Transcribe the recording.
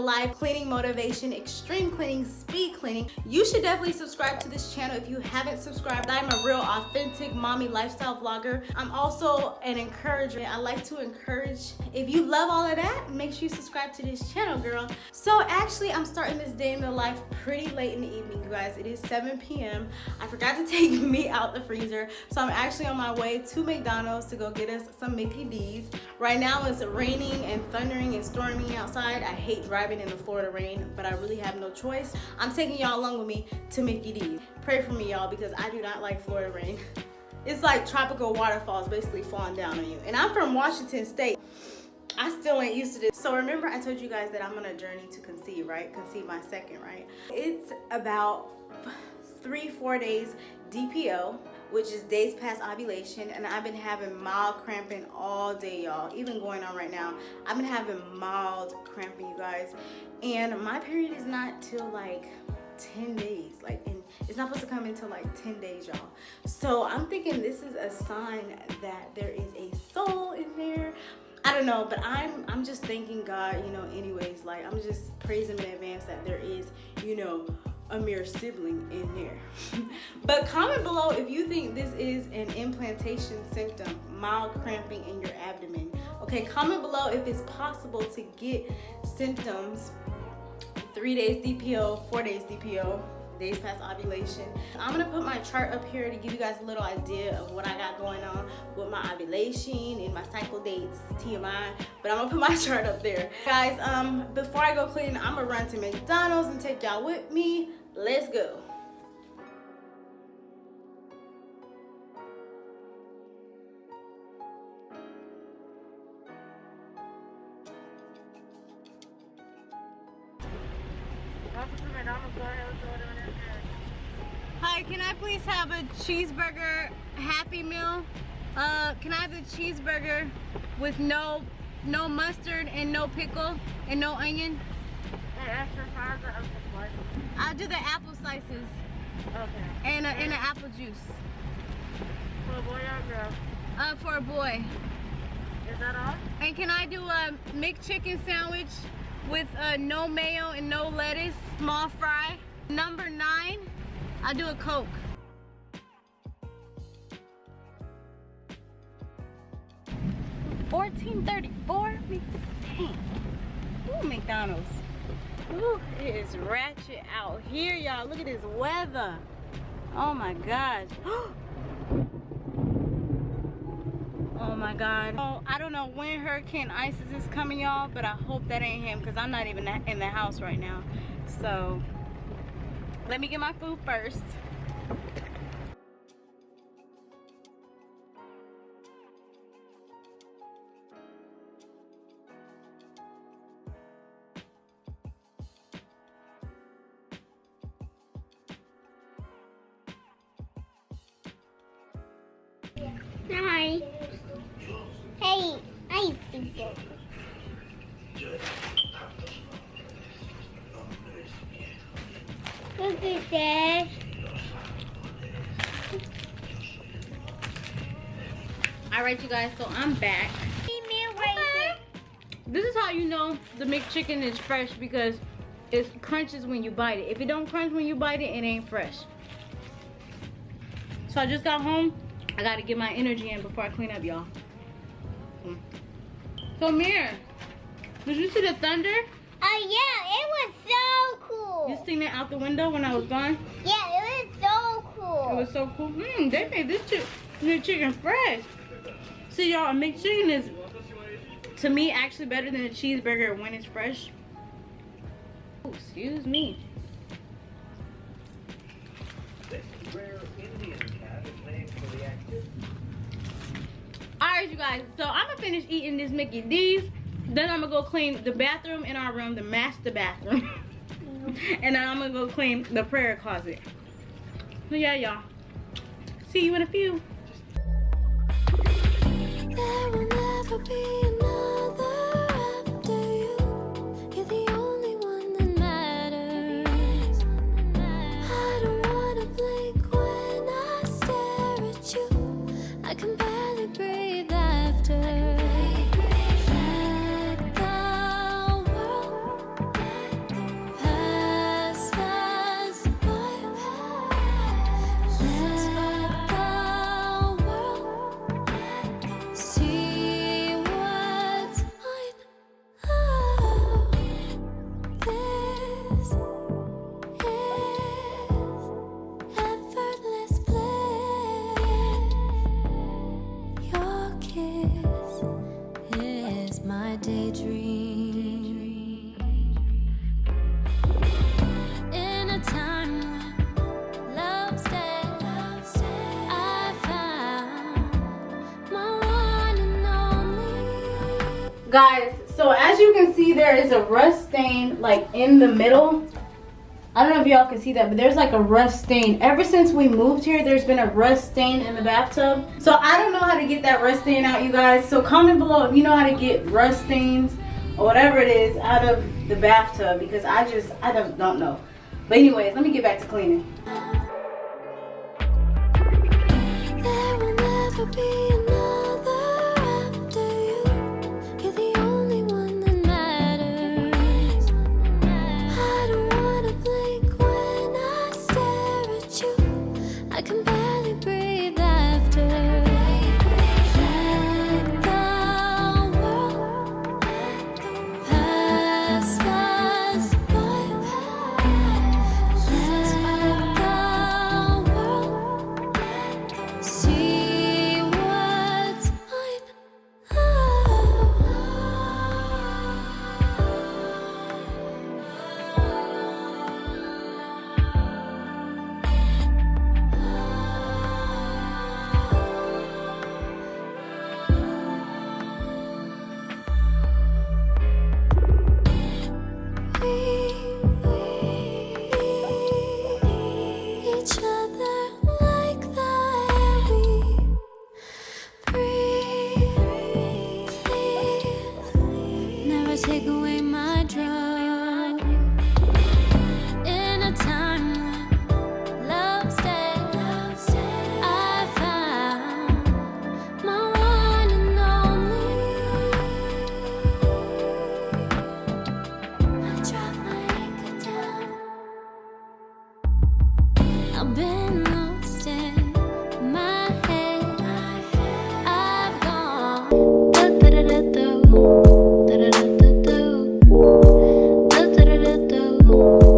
life cleaning motivation, extreme cleaning, speed cleaning. You should definitely subscribe to this channel if you haven't subscribed. I'm a real authentic mommy lifestyle vlogger. I'm also an encourager. I like to encourage. If you love all of that, make sure you subscribe to this channel, girl. So actually, I'm starting this day in the life pretty late in the evening, you guys. It is 7 p.m. I forgot to take meat out the freezer, so I'm actually on my way to McDonald's to go get us some Mickey D's. Right now it's raining and thundering and storming outside. I hate driving in the Florida rain, but I really have no choice. I'm taking y'all along with me to Mickey D's. Pray for me, y'all, because I do not like Florida rain. It's like tropical waterfalls basically falling down on you. And I'm from Washington State. I still ain't used to this. So remember I told you guys that I'm on a journey to conceive, right? Conceive my second, right? It's about 3-4 days DPO, which is days past ovulation, and I've been having mild cramping all day, y'all. Even going on right now, I've been having mild cramping, you guys. And my period is not till like 10 days, and it's not supposed to come until like 10 days, y'all. So I'm thinking this is a sign that there is a soul in there. I don't know, but I'm just thanking God, you know, anyways. Like, I'm just praising in advance that there is, you know, a mere sibling in there. But comment below if you think this is an implantation symptom, mild cramping in your abdomen. Okay, comment below if it's possible to get symptoms 3 days DPO, 4 days DPO, days past ovulation. I'm gonna put my chart up here to give you guys a little idea of what I got going on with my ovulation and my cycle dates, TMI, but I'm gonna put my chart up there. Guys, before I go clean, I'm gonna run to McDonald's and take y'all with me. Let's go. Hi, can I please have a cheeseburger Happy Meal? Can I have the cheeseburger with no mustard and no pickle and no onion? And extra fries or extra what? I'll do the apple slices. Okay. And an apple juice. For a boy or a girl? For a boy. Is that all? And can I do a McChicken sandwich with no mayo and no lettuce, small fry? Number 9, I'll do a Coke. $14.34. Dang. Ooh, McDonald's. Ooh, it is ratchet out here, y'all. Look at this weather. Oh my gosh. Oh my God. Oh, I don't know when Hurricane Isis is coming, y'all, but I hope that ain't him because I'm not even in the house right now. So let me get my food first. Hi. Hey, I think it. Look at that. Alright, you guys, so I'm back. This is how you know the McChicken is fresh, because it crunches when you bite it. If it don't crunch when you bite it, it ain't fresh. So I just got home. I gotta get my energy in before I clean up, y'all. So Mir, did you see the thunder? Oh yeah, it was so cool. You seen it out the window when I was gone? Yeah, it was so cool. It was so cool. They made this chicken fresh. See, y'all, a McChicken is, to me, actually better than a cheeseburger when it's fresh. Oh, excuse me. Alright, you guys, so I'm gonna finish eating this Mickey D's. Then I'm gonna go clean the bathroom in our room, the master bathroom. And then I'm gonna go clean the prayer closet. So yeah, y'all. See you in a few. There will never be another after you. You're the only one that matters. I don't wanna blink when I stare at you. I can barely breathe after. Let the world Guys, so as you can see, there is a rust stain like in the middle. I don't know if y'all can see that, but there's like a rust stain. Ever since we moved here, there's been a rust stain in the bathtub. So I don't know how to get that rust stain out, you guys. So comment below if you know how to get rust stains or whatever it is out of the bathtub, because I don't know. But anyways, let me get back to cleaning. There will never be another after you. You're the only one that matters. I don't wanna blink when I stare at you. I can barely breathe after. Let the world pass us by. Let the world see what's mine. Each other like the air we breathe. Never take away my drug. In a time when love's dead, I found my one and only. I drop my anchor down. I've been lost in my head. I've gone. Da-da-da-da-do. Da-da-da-da-do. Da-da-da-da-do.